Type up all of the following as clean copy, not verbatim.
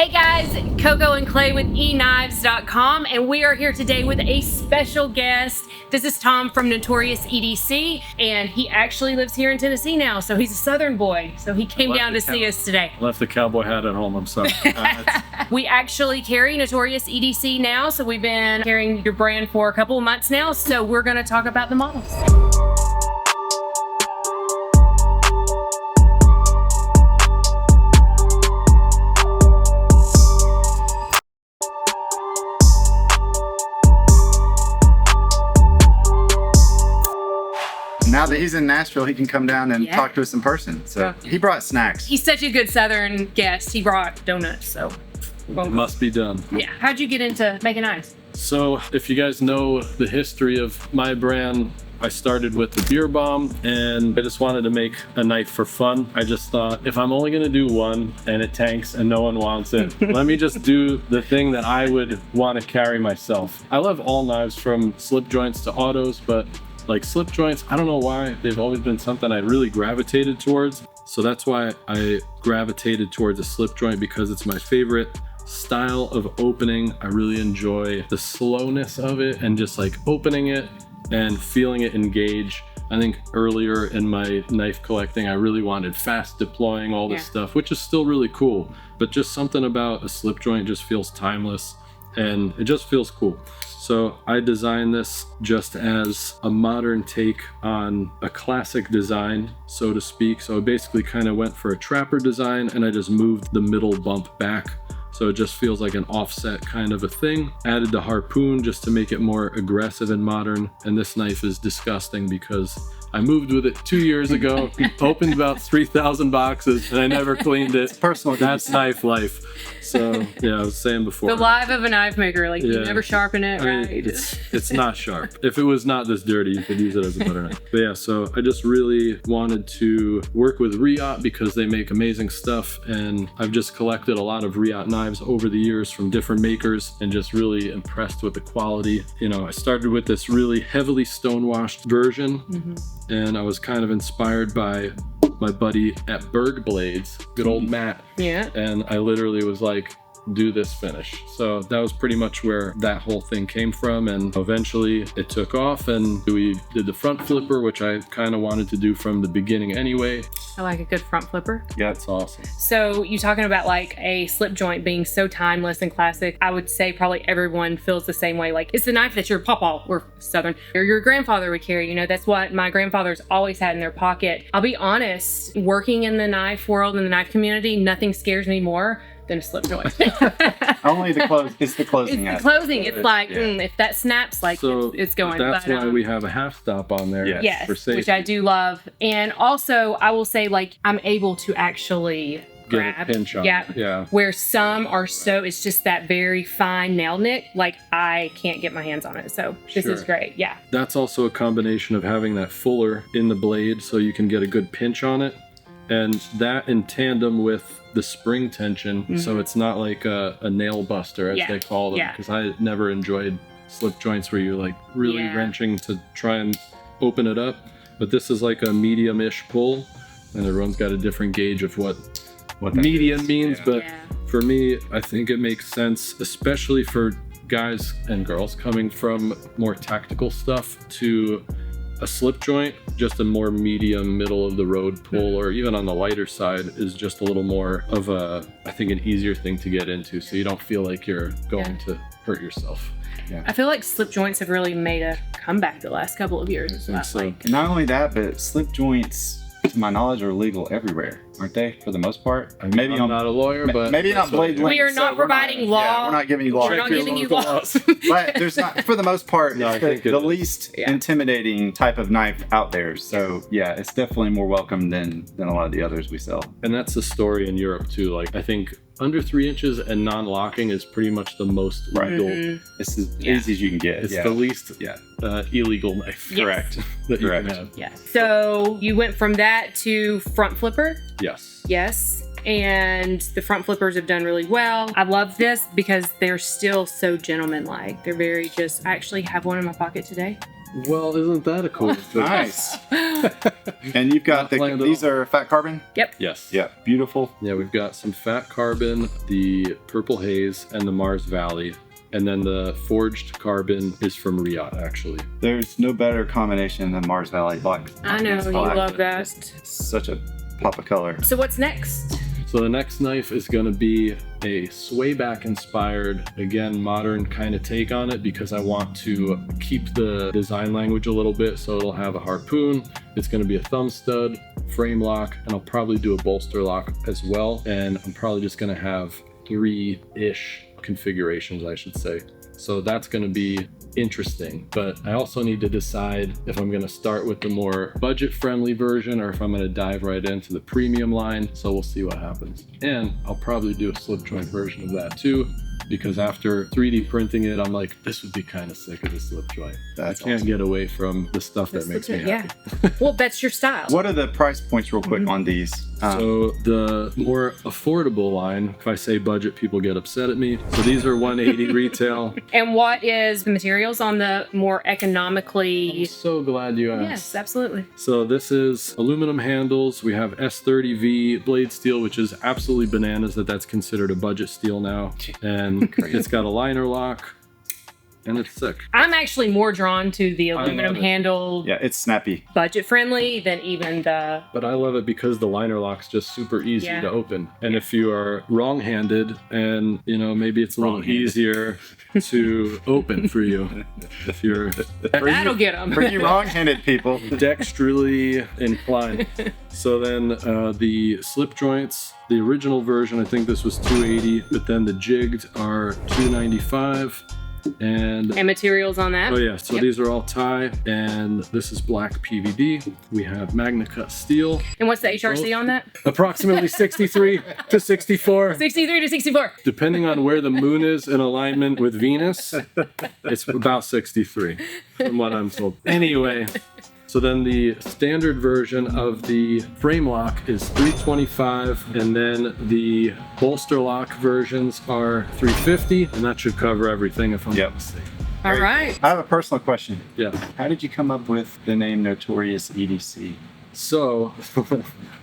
Hey guys, Coco and Clay with EKnives.com, and we are here today with a special guest. This is Tom from Notorious EDC, and he actually lives here in Tennessee now, so he's a Southern boy. So he came down to see us today. Left the cowboy hat at home, I'm sorry. We actually carry Notorious EDC now, so we've been carrying your brand for a couple of months now, so we're gonna talk about the models. Now that he's in Nashville, he can come down and talk to us in person. So he brought snacks. He's such a good Southern guest. He brought donuts, so. Must be done. Yeah. How'd you get into making knives? So if you guys know the history of my brand, I started with the beer bomb and I just wanted to make a knife for fun. I just thought, if I'm only gonna do one and it tanks and no one wants it, let me just do the thing that I would want to carry myself. I love all knives from slip joints to autos, but like slip joints, I don't know why, they've always been something I really gravitated towards. So that's why I gravitated towards a slip joint, because it's my favorite style of opening. I really enjoy the slowness of it and just like opening it and feeling it engage. I think earlier in my knife collecting, I really wanted fast deploying all this stuff, which is still really cool, but just something about a slip joint just feels timeless and it just feels cool. So I designed this just as a modern take on a classic design, so to speak. So I basically kind of went for a trapper design and I just moved the middle bump back. So it just feels like an offset kind of a thing. Added the harpoon just to make it more aggressive and modern. And this knife is disgusting because I moved with it 2 years ago, opened about 3,000 boxes, and I never cleaned it. Personal. That's knife life. So yeah, I was saying before. The life of a knife maker, like you never sharpen it, right? It's not sharp. If it was not this dirty, you could use it as a butter knife. But yeah, so I just really wanted to work with Riot because they make amazing stuff, and I've just collected a lot of Riot knives over the years from different makers and just really impressed with the quality. You know, I started with this really heavily stone-washed version, and I was kind of inspired by my buddy at Berg Blades, good old Matt. Yeah. And I literally was like, do this finish. So that was pretty much where that whole thing came from, and eventually it took off and we did the front flipper, which I kind of wanted to do from the beginning anyway. I like a good front flipper. Yeah, it's awesome. So you talking about like a slip joint being so timeless and classic, I would say probably everyone feels the same way. Like it's the knife that your papa, we're Southern, or your grandfather would carry. You know, that's what my grandfather's always had in their pocket. I'll be honest, working in the knife world, in the knife community, nothing scares me more than a slip joint. Only the close. It's the closing. It's the closing. It's like if that snaps, like so it's going. That's why we have a half stop on there. Yes, for safety. which I do love. And also, I will say, like I'm able to actually grab, get a pinch on it. Yeah. Where some are so, it's just that very fine nail nick. Like I can't get my hands on it. So this is great. Yeah. That's also a combination of having that fuller in the blade, so you can get a good pinch on it, and that in tandem with the spring tension, so it's not like a nail buster as they call them, because I never enjoyed slip joints where you're like really wrenching to try and open it up. But this is like a medium-ish pull, and everyone's got a different gauge of what medium means, but for me, I think it makes sense, especially for guys and girls coming from more tactical stuff to a slip joint. Just a more medium, middle of the road pull, or even on the lighter side, is just a little more of a, I think, an easier thing to get into, so you don't feel like you're going to hurt yourself. Yeah. I feel like slip joints have really made a comeback the last couple of years. I think so. Like, not only that, but slip joints, to my knowledge, are legal everywhere, aren't they? For the most part. Maybe I'm not a lawyer, but maybe not blade length. we are not providing law. Yeah, we're not giving you law. We're not giving you laws. But there's not, for the most part, No, I think the least intimidating type of knife out there. So yeah, it's definitely more welcome than a lot of the others we sell. And that's the story in Europe too. Like I think under 3 inches and non-locking is pretty much the most legal. It's as easy as you can get. It's the least illegal knife. Correct. That you can have. Yeah. So you went from that to front flipper. Yes. Yes. And the front flippers have done really well. I love this because they're still so gentleman-like. They're very just, I actually have one in my pocket today. Well, isn't that a cool? Nice. And you've got these are fat carbon? Yep. Yes. Yeah, beautiful. Yeah, we've got some fat carbon, the purple haze, and the Mars Valley. And then the forged carbon is from Riot, actually. There's no better combination than Mars Valley black. I know, you love that. Such a pop of color. So what's next? So the next knife is going to be a swayback inspired, again, modern kind of take on it, because I want to keep the design language a little bit. So it'll have a harpoon, it's going to be a thumb stud, frame lock, and I'll probably do a bolster lock as well. And I'm probably just going to have 3-ish configurations, I should say. So that's going to be interesting, but I also need to decide if I'm going to start with the more budget friendly version or if I'm going to dive right into the premium line. So we'll see what happens. And I'll probably do a slip joint version of that too, because after 3D printing it, I'm like, this would be kind of sick as a slip joint. I can't get away from the stuff that makes me happy. Yeah. Well, that's your style. What are the price points real quick on these? So the more affordable line, if I say budget, people get upset at me. So these are $180 retail. And what is the materials on the more economically? I'm so glad you asked. Yes, absolutely. So this is aluminum handles. We have S30V blade steel, which is absolutely bananas that that's considered a budget steel now. And it's got a liner lock. And it's sick. I'm actually more drawn to the aluminum handle. Yeah, it's snappy. Budget friendly than even the... But I love it because the liner lock's just super easy to open. And if you are wrong-handed and, you know, maybe it's a little easier to open for you. If you're... That'll get them. For you wrong-handed people. Dexterally inclined. So then the slip joints, the original version, I think this was $280, but then the jigged are $295. And materials on that. Oh yeah, so these are all tie, and this is black PVD. We have Magna Cut steel. And what's the HRC on that? Approximately 63 to 64. 63 to 64. Depending on where the moon is in alignment with Venus, it's about 63, from what I'm told. Anyway. So then the standard version of the frame lock is $325, and then the bolster lock versions are $350, and that should cover everything if I'm not mistaken. All right. I have a personal question. Yeah. How did you come up with the name Notorious EDC? So,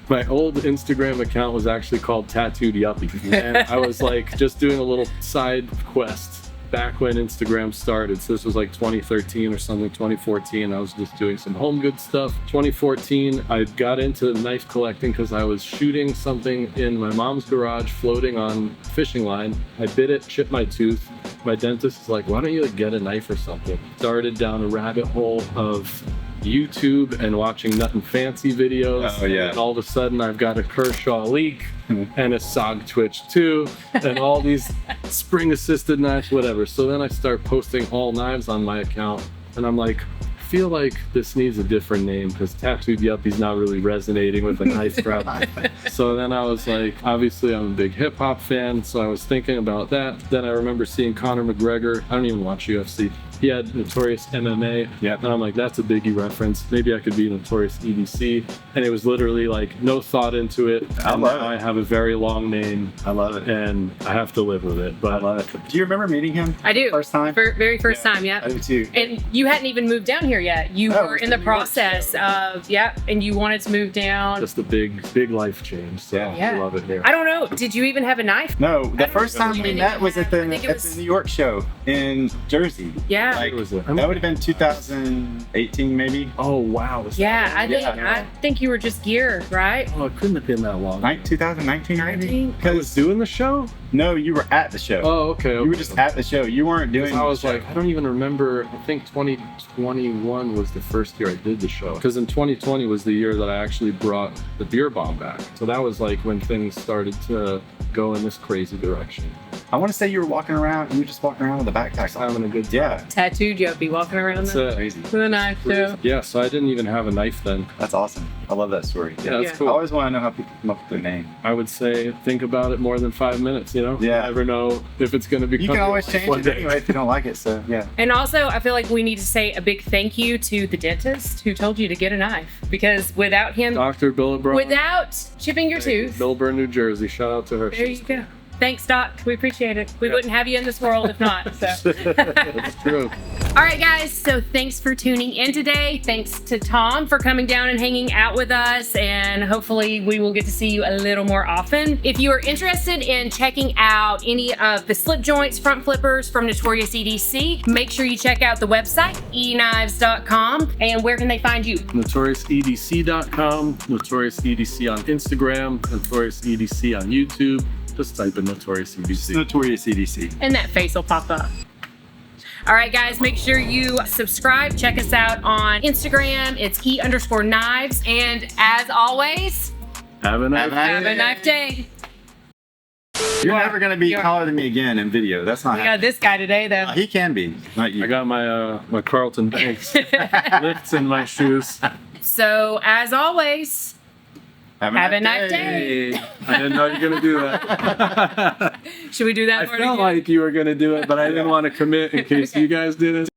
my old Instagram account was actually called Tattooed Yuppie, and I was like just doing a little side quest back when Instagram started. So this was like 2013 or something, 2014. I was just doing some home good stuff. 2014, I got into knife collecting because I was shooting something in my mom's garage floating on a fishing line. I bit it, chipped my tooth. My dentist is like, why don't you get a knife or something? Started down a rabbit hole of YouTube and watching Nothing Fancy videos. Oh yeah. And all of a sudden I've got a Kershaw Leak and a SOG Twitch 2 and all these spring assisted knives, whatever. So then I start posting all knives on my account, and I'm like, I feel like this needs a different name because Tattooed Yuppie's not really resonating with the knife crowd. So then I was like, obviously I'm a big hip hop fan, so I was thinking about that. Then I remember seeing Conor McGregor. I don't even watch UFC. He had Notorious MMA. Yeah. And I'm like, that's a Biggie reference. Maybe I could be Notorious EDC. And it was literally like no thought into it. I love it. I have a very long name. I love it. And I have to live with it. But I love it. Do you remember meeting him? I do. First time? Very first time, yeah. I do too. And you hadn't even moved down here yet. You were in the process of, and you wanted to move down. just a big life change. So I love it here. I don't know. Did you even have a knife? No, the first time you we didn't met even was at have- I the think it was- New York show in Jersey. Yeah. Like, was it? that would have been 2018 maybe. Oh wow. Yeah, I think you were just gear, right? Oh, it couldn't have been that long. 2019 maybe? I was doing the show? No, you were at the show. Oh, okay. You were just at the show. You weren't doing I was the show. like, I don't even remember. I think 2021 was the first year I did the show. Because in 2020 was the year that I actually brought the beer bomb back. So that was like when things started to go in this crazy direction. I want to say you were walking around, you were just walking around with a backpack on. Having a good time. Yeah. Tattooed Yuppie walking around That's Crazy. with a knife too. Yeah, so I didn't even have a knife then. That's awesome. I love that story. Yeah, that's Yeah. I cool. always want to know how people come up with their name. I would say think about it more than 5 minutes, you know? Yeah. You never know if it's going to become You can always your life change one it day. anyway if you don't like it, so yeah. And also, I feel like we need to say a big thank you to the dentist who told you to get a knife, because without him, Dr. Billabron. without chipping your tooth, Millburn, New Jersey. Shout out to her. there you go. Thanks, Doc. We appreciate it. We wouldn't have you in this world if not. So. That's true. All right, guys. So thanks for tuning in today. Thanks to Tom for coming down and hanging out with us. And hopefully we will get to see you a little more often. If you are interested in checking out any of the slip joints, front flippers from Notorious EDC, make sure you check out the website, EKnives.com. And where can they find you? NotoriousEDC.com, Notorious EDC on Instagram, Notorious EDC on YouTube. Just type in Notorious EDC. Notorious EDC. And that face will pop up. All right, guys, make sure you subscribe. Check us out on Instagram. It's E_knives. And as always, Have a nice have a knife day. You're never going to be taller than me again in video. That's not We got happening. this guy today, though. He can be, not you. I got my my Carlton Banks lifts in my shoes. So, as always, have a nice day. I didn't know you were gonna do that. Should we do that I part felt again? like you were gonna do it, but I didn't want to commit in case you guys did it.